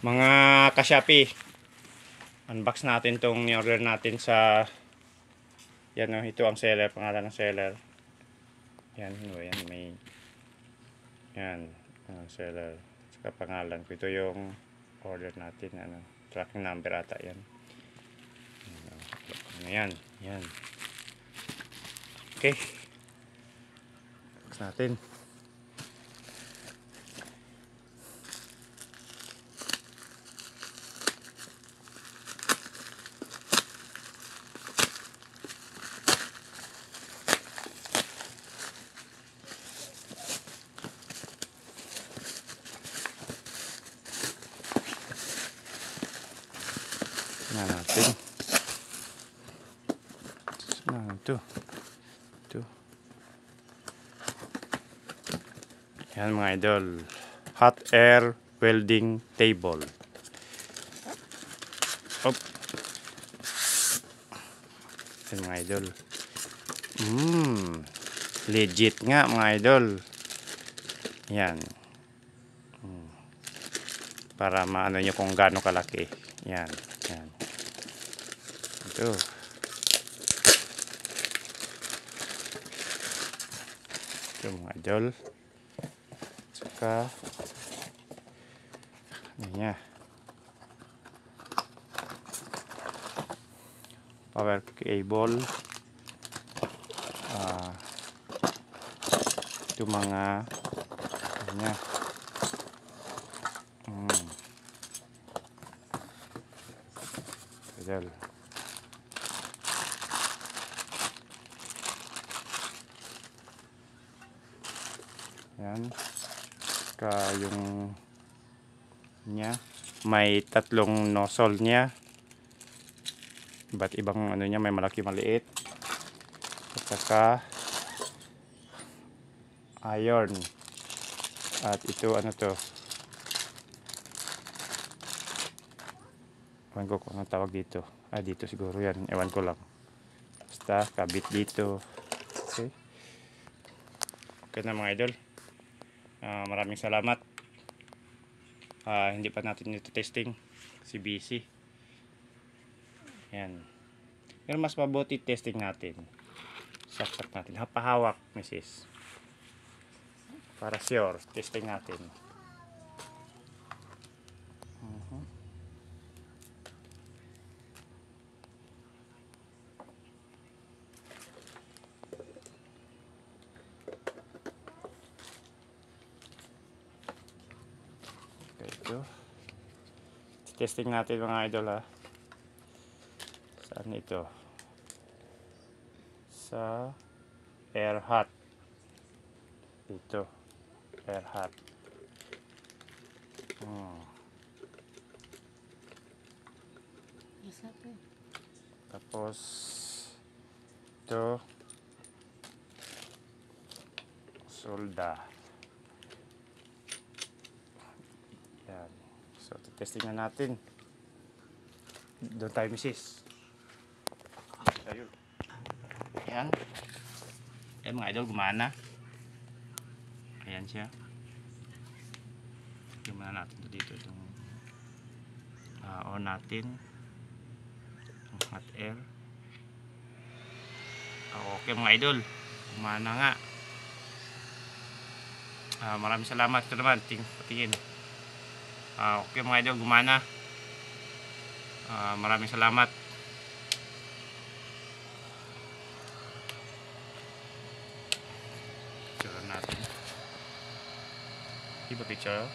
Mga ka-Shopee, unbox natin tong ni-order natin sa yan, oh, ito ang seller, pangalan ng seller. Yan, yan may yan, seller. Saka pangalan ko, ito yung order natin, ano, tracking number ata yan. Yan, yan. Okay. Unbox natin. Na natin. Ito. Ito. Yan mga idol. Hot air welding table. Op. Yan mga idol. Legit nga mga idol. Yan. Para maano nyo kung gaano kalaki. Yan. Yan. Ito. Ito mga idol. Saka niya. Power cable. Ito mga niya. Idol. Yan. Saka yung niya. May tatlong nozzle niya. Iba't ibang ano niya. May malaki maliit. At saka iron. At ito ano to. Ewan ko kung anong tawag dito. Dito siguro yan. Ewan ko lang. Basta kabit dito. Okay. Okay na mga idol. Maraming salamat. Hindi pa natin ito testing si BC. Yan. Pero mas mabuti testing natin. Saksak natin. Hapahawak, Mrs. Para sure, testing natin. Ito. Testing natin mga idol ha. Saan ito? Sa air hot. Ito. Air hot. Tapos ito solda. Yan. So, testing na natin. Doon tayo, Mrs. Ayun. Yan. Ayan mga idol, gumana. Ayan siya. Gumana natin ito dito. Itong on natin. Itong hot air. Okay mga idol. Gumana nga. Maraming salamat. Ito naman. Patingin. Okay mga idol, gumana. Maraming salamat. Picture natin. Di ba picture?